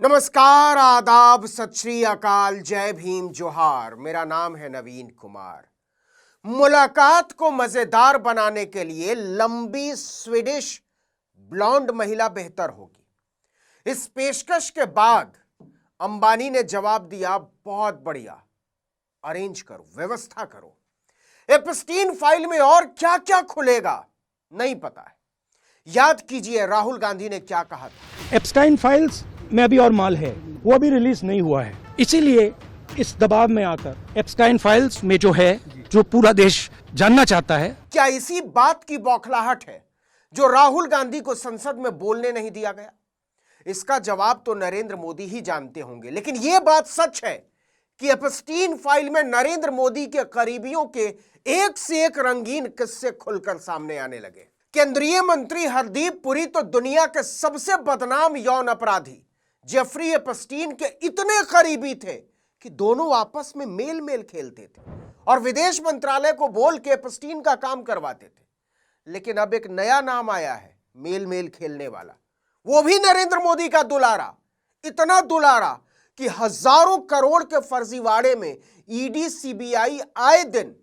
नमस्कार, आदाब, सत श्री अकाल, जय भीम, जोहार। मेरा नाम है नवीन कुमार। मुलाकात को मजेदार बनाने के लिए लंबी स्वीडिश ब्लॉन्ड महिला बेहतर होगी। इस पेशकश के बाद अंबानी ने जवाब दिया, बहुत बढ़िया, अरेंज करो, व्यवस्था करो। एप्स्टीन फाइल में और क्या क्या खुलेगा नहीं पता है। याद कीजिए राहुल गांधी ने क्या कहा था। एप्स्टाइन फाइल्स में अभी और माल है, वो अभी रिलीज नहीं हुआ है, इसीलिए इस दबाव में आकर एप्स्टाइन फाइल्स में जो है, जो पूरा देश जानना चाहता है। क्या इसी बात की बौखलाहट है जो राहुल गांधी को संसद में बोलने नहीं दिया गया? इसका जवाब तो नरेंद्र मोदी ही जानते होंगे, लेकिन यह बात सच है कि एप्स्टीन फाइल में नरेंद्र मोदी के करीबियों के एक से एक रंगीन किस्से खुलकर सामने आने लगे। केंद्रीय मंत्री हरदीप पुरी तो दुनिया के सबसे बदनाम यौन अपराधी जेफरी एप्स्टीन के इतने करीबी थे कि दोनों आपस में मेल मेल खेलते थे और विदेश मंत्रालय को बोल के एप्स्टीन का काम करवाते थे। लेकिन अब एक नया नाम आया है मेल मेल खेलने वाला, वो भी नरेंद्र मोदी का दुलारा। इतना दुलारा कि हजारों करोड़ के फर्जीवाड़े में ईडी सीबीआई आए दिन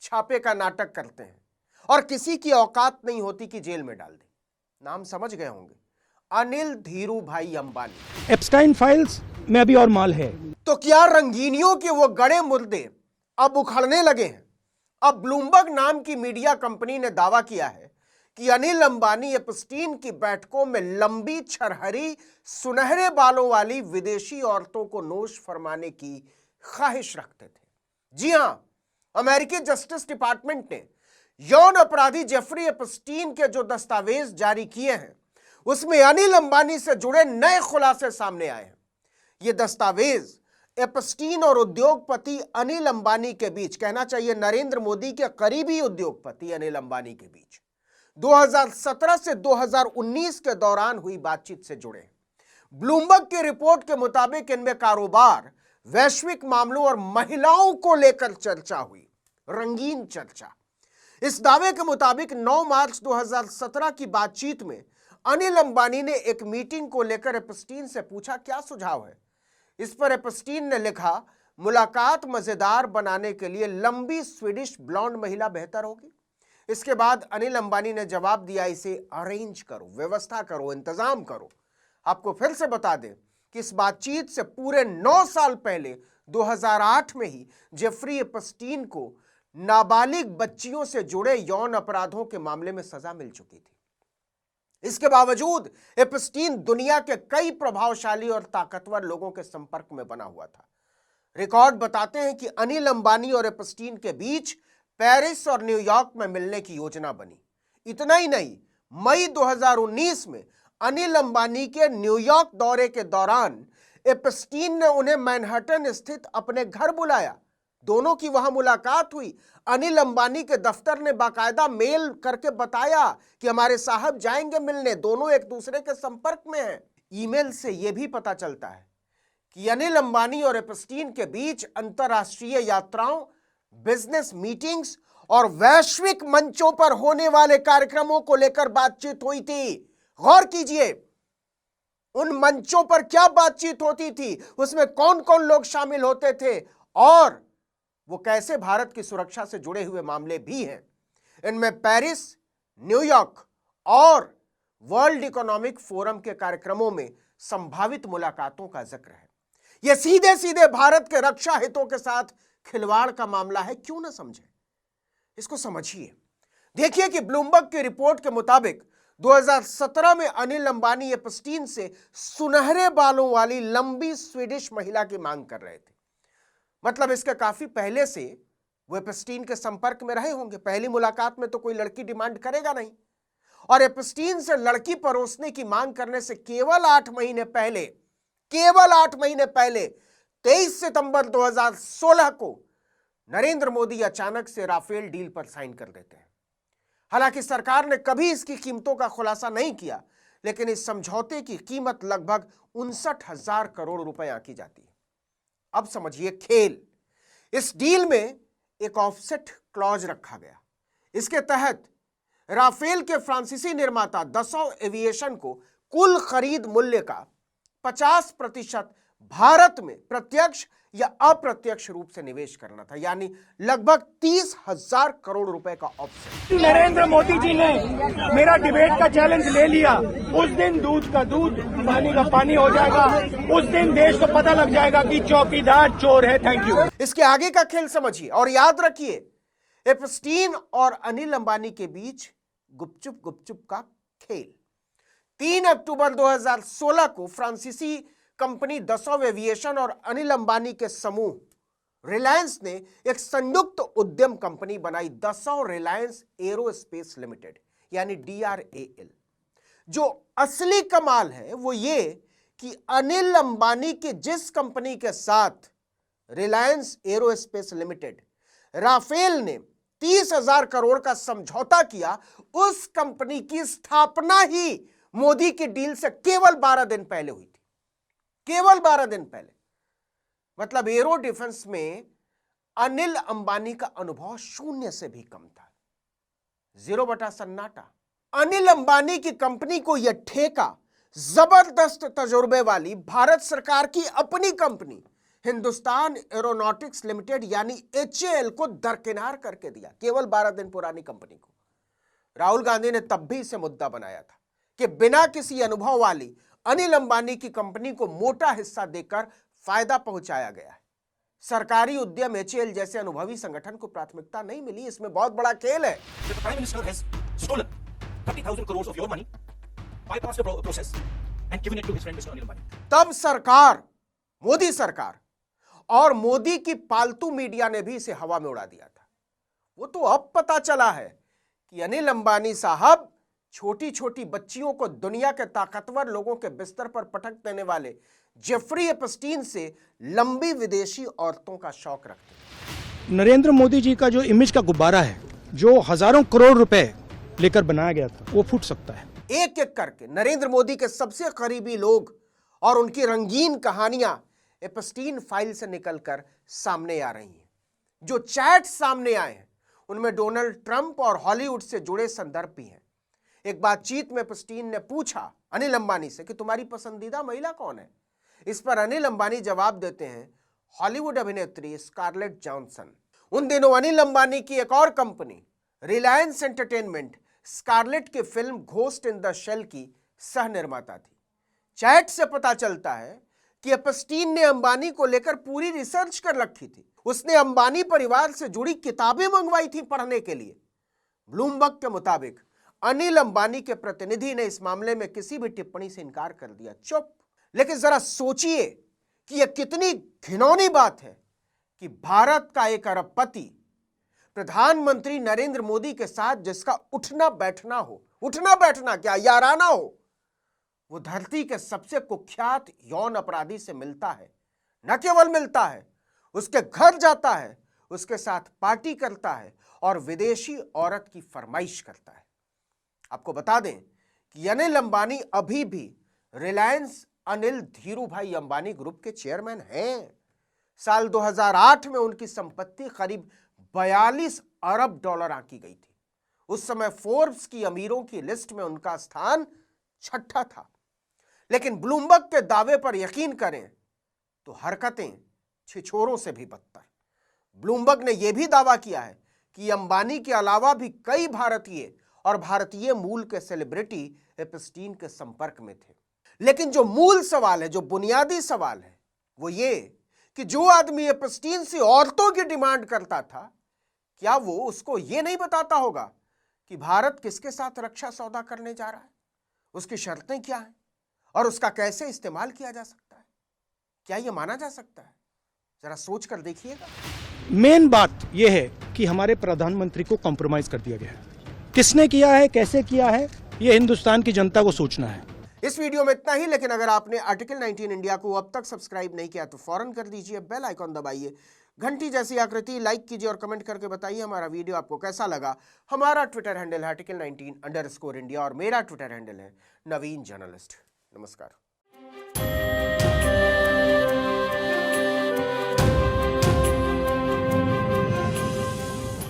छापे का नाटक करते हैं और किसी की औकात नहीं होती कि जेल में डाल दे। नाम समझ गए होंगे, अनिल धीरू भाई अंबानी। एप्स्टाइन फाइल्स में अभी और माल है। तो क्या रंगीनियों के वो गड़े मुर्दे अब उखड़ने लगे हैं? अब ब्लूमबर्ग नाम की मीडिया कंपनी ने दावा किया है कि अनिल अंबानी एप्स्टीन की बैठकों में लंबी, छरहरी, सुनहरे बालों वाली विदेशी औरतों को नोश फरमाने की ख्वाहिश रखते थे। जी हां, अमेरिकी जस्टिस डिपार्टमेंट ने यौन अपराधी जेफरी एप्स्टीन के जो दस्तावेज जारी किए हैं उसमें अनिल अंबानी से जुड़े नए खुलासे सामने आए हैं। ये दस्तावेज एप्स्टीन और उद्योगपति अनिल अंबानी के बीच, कहना चाहिए नरेंद्र मोदी के करीबी उद्योगपति अनिल अंबानी के बीच 2017 से 2019 के दौरान हुई बातचीत से जुड़े हैं। ब्लूमबर्ग की रिपोर्ट के मुताबिक इनमें कारोबार, वैश्विक मामलों और महिलाओं को लेकर चर्चा हुई, रंगीन चर्चा। इस दावे के मुताबिक 9 मार्च 2017 की बातचीत में अनिल अंबानी ने एक मीटिंग को लेकर एप्स्टीन से पूछा, क्या सुझाव है? इस पर एप्स्टीन ने लिखा, मुलाकात मजेदार बनाने के लिए लंबी स्वीडिश ब्लॉन्ड महिला बेहतर होगी। इसके बाद अनिल अंबानी ने जवाब दिया, इसे अरेंज करो, व्यवस्था करो, इंतजाम करो। आपको फिर से बता दें कि इस बातचीत से पूरे 9 साल पहले 2008 में ही जेफरी एप्स्टीन को नाबालिग बच्चियों से जुड़े यौन अपराधों के मामले में सजा मिल चुकी थी। इसके बावजूद एप्स्टीन दुनिया के कई प्रभावशाली और ताकतवर लोगों के संपर्क में बना हुआ था। रिकॉर्ड बताते हैं कि अनिल अंबानी और एप्स्टीन के बीच पेरिस और न्यूयॉर्क में मिलने की योजना बनी। इतना ही नहीं, मई 2019 में अनिल अंबानी के न्यूयॉर्क दौरे के दौरान एप्स्टीन ने उन्हें मैनहट्टन स्थित अपने घर बुलाया। दोनों की वहां मुलाकात हुई। अनिल अंबानी के दफ्तर ने बाकायदा मेल करके बताया कि हमारे साहब जाएंगे मिलने। दोनों एक दूसरे के संपर्क में हैं। ईमेल से यह भी पता चलता है कि अनिल अंबानी और एप्स्टीन के बीच अंतरराष्ट्रीय यात्राओं, बिजनेस मीटिंग्स और वैश्विक मंचों पर होने वाले कार्यक्रमों को लेकर बातचीत हुई थी। गौर कीजिए, उन मंचों पर क्या बातचीत होती थी, उसमें कौन कौन लोग शामिल होते थे और वो कैसे भारत की सुरक्षा से जुड़े हुए मामले भी हैं। इनमें पेरिस, न्यूयॉर्क और वर्ल्ड इकोनॉमिक फोरम के कार्यक्रमों में संभावित मुलाकातों का जिक्र है। यह सीधे सीधे भारत के रक्षा हितों के साथ खिलवाड़ का मामला है। क्यों ना समझे, इसको समझिए। देखिए कि ब्लूमबर्ग की रिपोर्ट के मुताबिक 2017 में अनिल अंबानी एप्स्टीन से सुनहरे बालों वाली लंबी स्वीडिश महिला की मांग कर रहे थे। मतलब इसके काफी पहले से वो एप्स्टीन के संपर्क में रहे होंगे। पहली मुलाकात में तो कोई लड़की डिमांड करेगा नहीं, और एप्स्टीन से लड़की परोसने की मांग करने से केवल 8 महीने पहले 23 सितंबर 2016 को नरेंद्र मोदी अचानक से राफेल डील पर साइन कर देते हैं। हालांकि सरकार ने कभी इसकी कीमतों का खुलासा नहीं किया, लेकिन इस समझौते की कीमत लगभग 59,000 करोड़ रुपए आंकी जाती है। अब समझिए खेल। इस डील में एक ऑफसेट क्लॉज रखा गया। इसके तहत राफेल के फ्रांसीसी निर्माता दसॉ एविएशन को कुल खरीद मूल्य का 50% भारत में प्रत्यक्ष या अप्रत्यक्ष रूप से निवेश करना था, यानी लगभग 30,000 करोड़ रुपए का ऑप्शन। नरेंद्र मोदी जी ने मेरा डिबेट का चैलेंज ले लिया, उस दिन दूध का दूध, पानी का पानी हो जाएगा, उस दिन देश को पता लग जाएगा कि चौकीदार चोर है। Thank you. इसके आगे का खेल समझिए और याद रखिए, एप्स्टीन और अनिल अंबानी के बीच गुपचुप गुपचुप का खेल। 3 अक्टूबर 2016 को फ्रांसीसी कंपनी दसौं एविएशन और अनिल अंबानी के समूह रिलायंस ने एक संयुक्त उद्यम कंपनी बनाई, दसौं रिलायंस एरोस्पेस लिमिटेड, यानी DRAL। जो असली कमाल है वो ये कि अनिल अंबानी की जिस कंपनी के साथ रिलायंस एरोस्पेस लिमिटेड राफेल ने 30,000 करोड़ का समझौता किया, उस कंपनी की स्थापना ही मोदी की डील से केवल 12 दिन पहले हुई थी। केवल 12 दिन पहले। मतलब एरो डिफेंस में अनिल अंबानी का अनुभव 0 से भी कम था, 0 बटा सन्नाटा। अनिल अंबानी की कंपनी को यह ठेका जबरदस्त तजुर्बे वाली भारत सरकार की अपनी कंपनी हिंदुस्तान एरोनॉटिक्स लिमिटेड यानी HAL को दरकिनार करके दिया, केवल 12 दिन पुरानी कंपनी को। राहुल गांधी ने तब भी इसे मुद्दा बनाया था कि बिना किसी अनुभव वाली अनिल अंबानी की कंपनी को मोटा हिस्सा देकर फायदा पहुंचाया गया है। सरकारी उद्यम HAL जैसे अनुभवी संगठन को प्राथमिकता नहीं मिली। इसमें बहुत बड़ा खेल है। Prime Minister has stolen 30,000 crores of your money, bypassed the process and given it to his friend Mr. Anil Ambani. तब सरकार, मोदी सरकार और मोदी की पालतू मीडिया ने भी इसे हवा में उड़ा दिया था। वो तो अब पता चला है कि अनिल अंबानी साहब छोटी छोटी बच्चियों को दुनिया के ताकतवर लोगों के बिस्तर पर पटक देने वाले जेफरी एप्स्टीन से लंबी विदेशी औरतों का शौक रखते हैं। नरेंद्र मोदी जी का जो इमेज का गुब्बारा है, जो हजारों करोड़ रुपए लेकर बनाया गया था, वो फूट सकता है। एक एक करके नरेंद्र मोदी के सबसे करीबी लोग और उनकी रंगीन कहानियां एप्स्टीन फाइल से निकलकर सामने आ रही हैं। जो चैट सामने आए हैं उनमें डोनाल्ड ट्रंप और हॉलीवुड से जुड़े संदर्भ भी हैं। एक बातचीत में एप्स्टीन ने पूछा अनिल अंबानी से कि तुम्हारी पसंदीदा महिला कौन है। इस पर अनिल अंबानी जवाब देते हैं, हॉलीवुड अभिनेत्री स्कारलेट जॉनसन। उन दिनों अनिल अंबानी की एक और कंपनी रिलायंस एंटरटेनमेंट स्कारलेट की film ghost in the shell की सह निर्माता थी। चैट से पता चलता है कि एप्स्टीन ने अंबानी को लेकर पूरी रिसर्च कर रखी थी। उसने अंबानी परिवार से जुड़ी किताबें मंगवाई थी पढ़ने के लिए। ब्लूमबर्ग के मुताबिक अनिल अंबानी के प्रतिनिधि ने इस मामले में किसी भी टिप्पणी से इनकार कर दिया, चुप। लेकिन जरा सोचिए कि यह कितनी घिनौनी बात है कि भारत का एक अरबपति प्रधानमंत्री नरेंद्र मोदी के साथ जिसका उठना बैठना क्या याराना हो, वो धरती के सबसे कुख्यात यौन अपराधी से मिलता है। न केवल मिलता है, उसके घर जाता है, उसके साथ पार्टी करता है और विदेशी औरत की फरमाइश करता है। आपको बता दें कि अनिल अंबानी अभी भी रिलायंस अनिल धीरूभाई अंबानी ग्रुप के चेयरमैन हैं। साल 2008 में उनकी संपत्ति करीब 42 अरब डॉलर आंकी गई थी। उस समय फोर्ब्स की अमीरों की लिस्ट में उनका स्थान 6ठा था। लेकिन ब्लूमबर्ग के दावे पर यकीन करें तो हरकतें छिछोरों से भी बदतर। ब्लूमबर्ग ने यह भी दावा किया है कि अंबानी के अलावा भी कई भारतीय और भारतीय मूल के सेलिब्रिटी एप्स्टीन के संपर्क में थे। लेकिन जो मूल सवाल है, जो बुनियादी सवाल है, वो ये कि जो आदमी एप्स्टीन से औरतों की डिमांड करता था, क्या वो उसको ये नहीं बताता होगा कि भारत किसके साथ रक्षा सौदा करने जा रहा है, उसकी शर्तें क्या हैं और उसका कैसे इस्तेमाल किया जा सकता है? क्या यह माना जा सकता है? जरा सोच कर देखिएगा। मेन बात यह है कि हमारे प्रधानमंत्री को कॉम्प्रोमाइज कर दिया गया है। किसने किया है, कैसे किया है, यह हिंदुस्तान की जनता को सोचना है। इस वीडियो में इतना ही, लेकिन अगर आपने आर्टिकल 19 इंडिया को अब तक सब्सक्राइब नहीं किया तो फौरन कर दीजिए, बेल आइकॉन दबाइए, घंटी जैसी आकृति लाइक कीजिए और कमेंट करके बताइए हमारा वीडियो आपको कैसा लगा। हमारा ट्विटर हैंडल है article19_India और मेरा ट्विटर हैंडल है नवीन जर्नलिस्ट। नमस्कार।